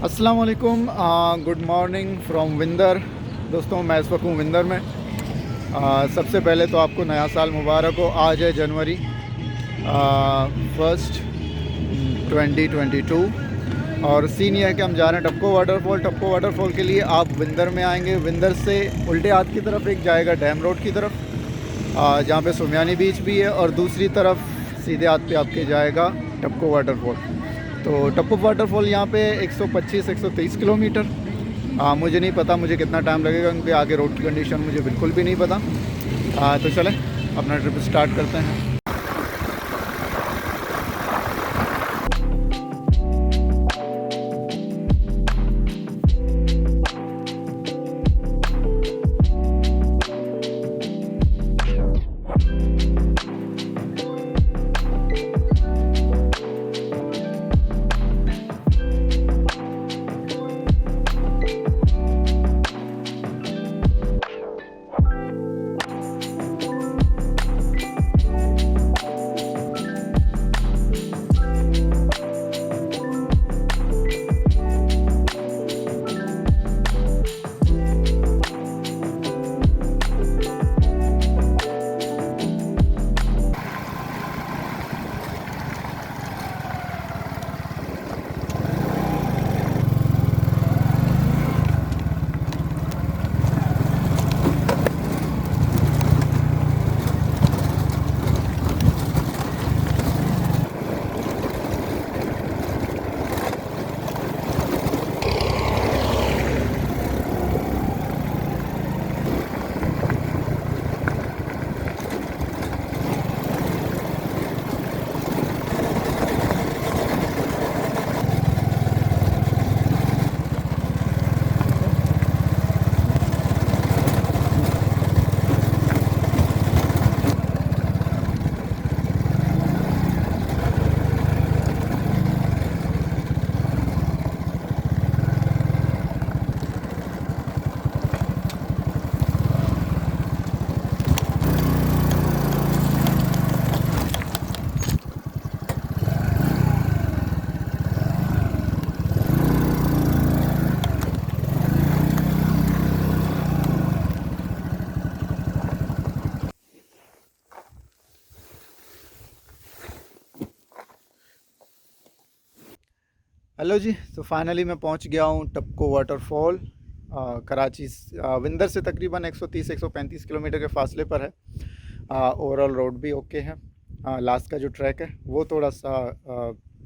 अस्सलाम वालेकुम। Good morning from Vinder. दोस्तों, मैं इस वक्त हूँ विंदर में। सबसे पहले तो आपको नया साल मुबारक हो। आज है जनवरी 1 2022 और सीन ये है कि हम जा रहे हैं टप्को वाटरफॉल। टप्को वाटरफॉल के लिए आप विंदर में आएंगे। विंदर से उल्टे हाथ की तरफ एक जाएगा डैम रोड की तरफ, जहाँ पे सुमियानी बीच भी है, और दूसरी तरफ सीधे हाथ पे आपके जाएगा टप्को वाटरफॉल। तो टप्को वाटरफॉल यहाँ पे 125-130 किलोमीटर। मुझे नहीं पता मुझे कितना टाइम लगेगा, क्योंकि आगे रोड की कंडीशन मुझे बिल्कुल भी नहीं पता। तो चलें अपना ट्रिप स्टार्ट करते हैं। हेलो जी, तो फाइनली मैं पहुंच गया हूं टप्को वाटरफॉल। कराची विंदर से तकरीबन 130-135 किलोमीटर के फासले पर है। ओवरऑल रोड भी ओके है। लास्ट का जो ट्रैक है वो थोड़ा सा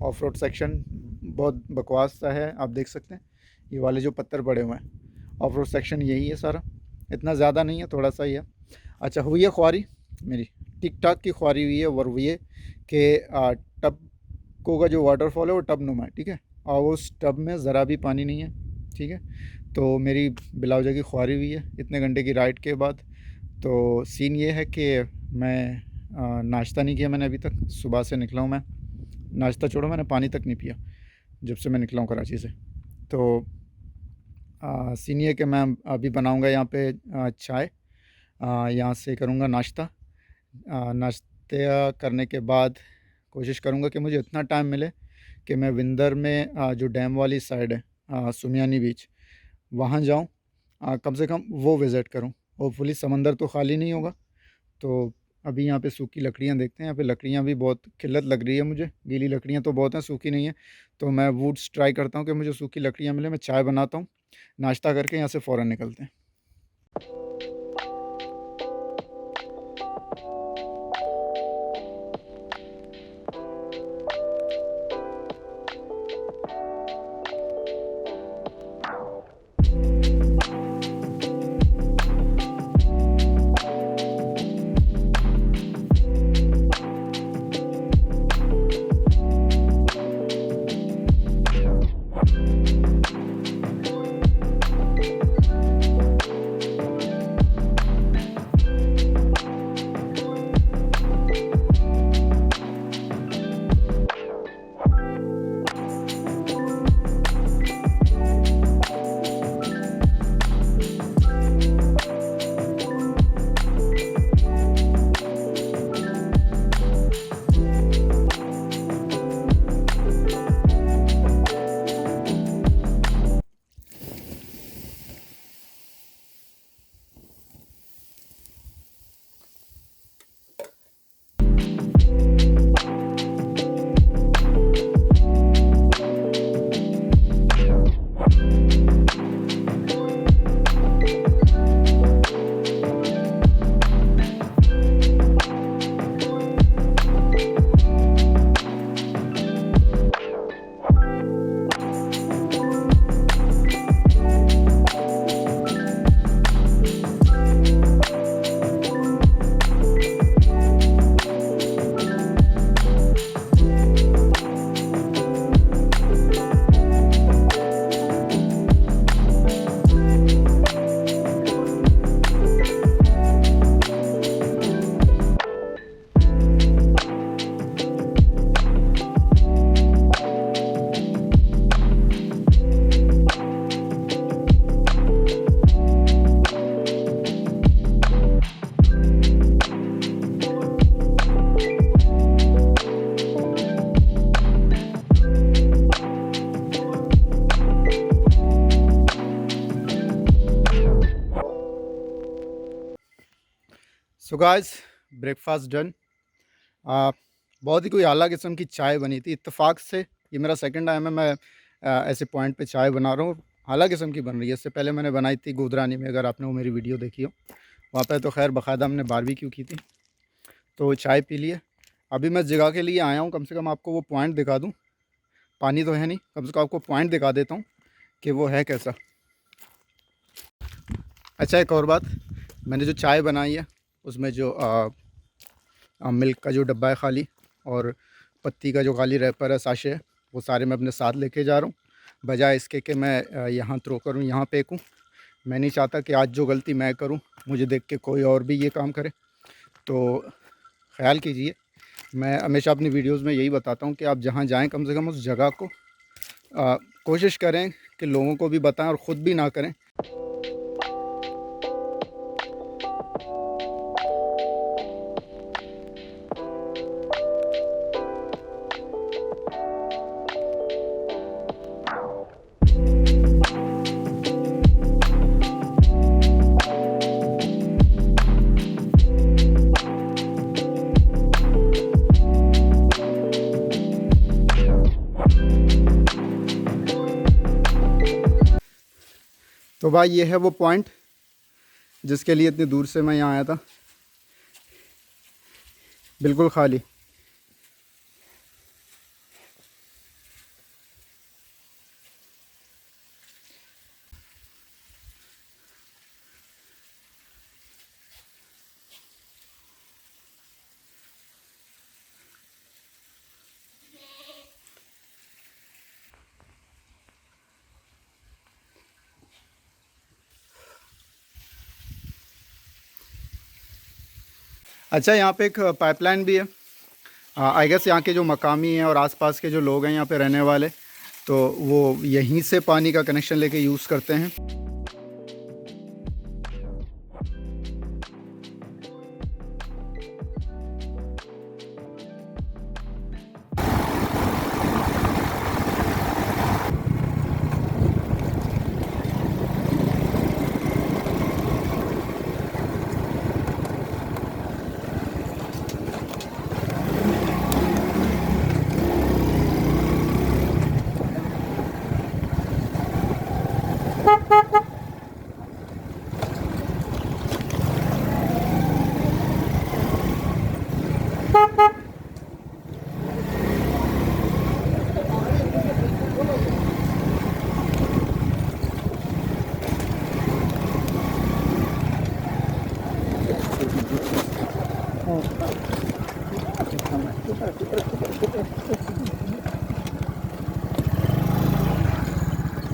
ऑफ रोड सेक्शन बहुत बकवास सा है। आप देख सकते हैं ये वाले जो पत्थर पड़े हुए हैं, ऑफ रोड सेक्शन यही है सारा। इतना ज़्यादा नहीं है, थोड़ा सा ही है। अच्छा, हुई है ख्वारी मेरी, ठीक ठाक की ख्वारी हुई है। और वो ये कि टप्को का जो वाटरफॉल है वो टब नुमा है, ठीक है, और उस टब में ज़रा भी पानी नहीं है, ठीक है। तो मेरी बिलावजा की ख्वारी हुई है इतने घंटे की राइड के बाद। तो सीन ये है कि मैं नाश्ता नहीं किया मैंने अभी तक। सुबह से निकला हूँ मैं, नाश्ता छोड़ो मैंने पानी तक नहीं पिया जब से मैं निकला हूँ कराची से। तो सीन ये कि मैं अभी बनाऊँगा यहाँ पे चाय, यहाँ से करूँगा नाश्ता। नाश्ता करने के बाद कोशिश करूँगा कि मुझे इतना टाइम मिले कि मैं विंदर में जो डैम वाली साइड है सुमियानी बीच, वहाँ जाऊँ, कम से कम वो विज़िट करूँ। होपफुली समंदर तो ख़ाली नहीं होगा। तो अभी यहाँ पे सूखी लकड़ियाँ देखते हैं। यहाँ पे लकड़ियाँ भी बहुत किल्लत लग रही है मुझे। गीली लकड़ियाँ तो बहुत हैं, सूखी नहीं है। तो मैं वुड्स ट्राई करता हूँ कि मुझे सूखी लकड़ियाँ मिले। मैं चाय बनाता हूँ, नाश्ता करके यहाँ से फ़ौरन निकलते हैं। So guys, breakfast done. बहुत ही कोई आला किस्म की चाय बनी थी। इत्तेफाक से ये मेरा सेकंड टाइम है मैं ऐसे पॉइंट पे चाय बना रहा हूँ। आला किस्म की बन रही है। इससे पहले मैंने बनाई थी गोदरानी में, अगर आपने वो मेरी वीडियो देखी हो। वहाँ पे तो खैर बाकायदा हमने बारबेक्यू की थी। तो चाय पी लिए। अभी मैं जगह के लिए आया हूँ, कम से कम आपको वो पॉइंट दिखा दूँ। पानी तो है नहीं, कम से कम आपको पॉइंट दिखा देता हूँ कि वो है कैसा। अच्छा, एक और बात, मैंने जो चाय बनाई है उसमें जो मिल्क का जो डब्बा है खाली, और पत्ती का जो खाली रैपर है, साशे है, वो सारे मैं अपने साथ लेके जा रहा हूँ, बजाय इसके कि मैं यहाँ थ्रो करूँ, यहाँ फेंकूँ। मैं नहीं चाहता कि आज जो गलती मैं करूँ मुझे देख के कोई और भी ये काम करे। तो ख्याल कीजिए, मैं हमेशा अपनी वीडियोस में यही बताता हूँ कि आप जहाँ जाएं कम से कम उस जगह को कोशिश करें कि लोगों को भी बताएं और ख़ुद भी ना करें। तो भाई ये है वो पॉइंट जिसके लिए इतनी दूर से मैं यहाँ आया था, बिल्कुल खाली। अच्छा, यहाँ पे एक पाइपलाइन भी है। आई गेस यहाँ के जो मकामी हैं और आसपास के जो लोग हैं यहाँ पे रहने वाले, तो वो यहीं से पानी का कनेक्शन लेके यूज़ करते हैं।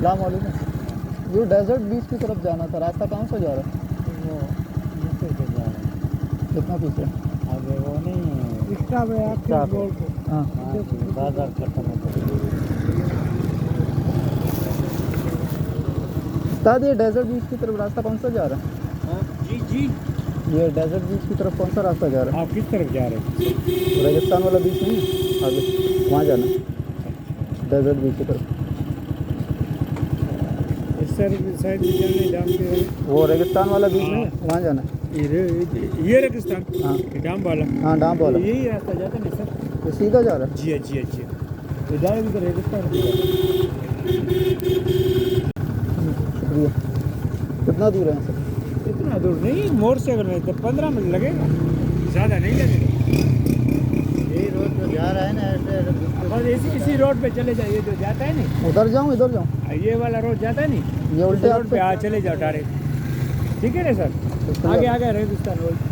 अस्सलामुअलैकुम। ये डेजर्ट बीच की तरफ जाना था, रास्ता कहाँ से जा रहा है? वो नीचे से जा रहा है। कितना पीछे? आगे वो नहीं स्टॉप है आपके रोड पे। हाँ, बाजार खत्म हो गया। उस्ताद, ये डेजर्ट बीच की तरफ रास्ता कौन सा जा रहा है? जी जी, ये डेजर्ट बीच की तरफ कौन सा रास्ता जा रहा है? आप किस तरफ जा रहे हैं? रेगिस्तान वाला बीच नहीं है आगे, वहाँ जाना है, डेजर्ट बीच की तरफ। इस साइड में जाने डाम के वो रेगिस्तान वाला बीच नहीं है, वहाँ जाना है। ये रेगिस्तान, हाँ डाम वाला। हाँ, डाम वाला। यही रास्ता जाता है ना सर? ये सीधा जा रहा है। जी जी जी, इधर भी तो रेगिस्तान भी है। शुक्रिया। कितना दूर है सर? इतना दूर नहीं, मोड़ से अगर नहीं तो 15 मिनट लगेगा, ज़्यादा नहीं लगेगा। यही रोड तो जा रहा है ना, ऐसे बस इसी रोड पे चले जाइए जो जाता है नहीं। उधर जाऊँ इधर जाऊँ? ये वाला रोड जाता है नहीं, ये उल्टे रोड पे चले जाओ डायरेक्ट। ठीक है ना सर? आगे आगे रेगिस्तान रोड।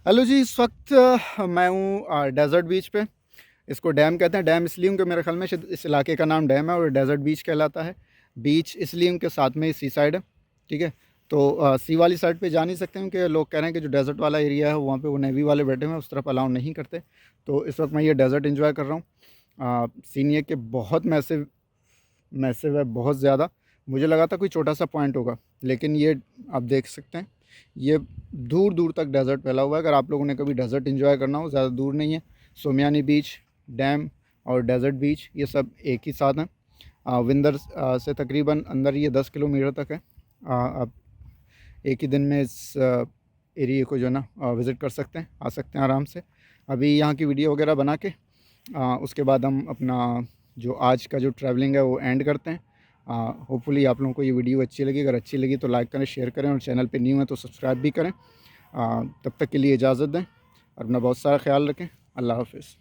हेलो जी, इस वक्त मैं हूँ डेजर्ट बीच पे। इसको डैम कहते हैं। डैम इसलिए क्योंकि मेरे ख्याल में शायद इस इलाके का नाम डैम है और डेजर्ट बीच कहलाता है। बीच इसलिए उनके साथ में सी साइड है, ठीक है। तो सी वाली साइड पे जा नहीं सकते हैं क्योंकि लोग कह रहे हैं कि जो डेजर्ट वाला एरिया है वहाँ पे वो नेवी वाले बैठे हुए हैं, उस तरफ अलाउ नहीं करते। तो इस वक्त मैं ये डेजर्ट इंजॉय कर रहा हूँ। सीन ये कि बहुत मैसिव मैसिव है, बहुत ज़्यादा। मुझे लगा था कोई छोटा सा पॉइंट होगा, लेकिन ये आप देख सकते हैं, ये दूर दूर तक डेजर्ट फैला हुआ है। अगर आप लोगों ने कभी डेजर्ट एंजॉय करना हो, ज़्यादा दूर नहीं है। सोमियानी बीच, डैम और डेजर्ट बीच ये सब एक ही साथ हैं। विंदर से तकरीबन अंदर ये 10 किलोमीटर तक है। आप एक ही दिन में इस एरिए को जो है ना विज़िट कर सकते हैं, आ सकते हैं आराम से। अभी यहाँ की वीडियो वगैरह बना के उसके बाद हम अपना जो आज का जो ट्रैवलिंग है वो एंड करते हैं। होपफुली आप लोगों को ये वीडियो अच्छी लगी। अगर अच्छी लगी तो लाइक करें, शेयर करें और चैनल पे न्यू है तो सब्सक्राइब भी करें। तब तक के लिए इजाज़त दें और अपना बहुत सारा ख्याल रखें। अल्लाह हाफ़िज़।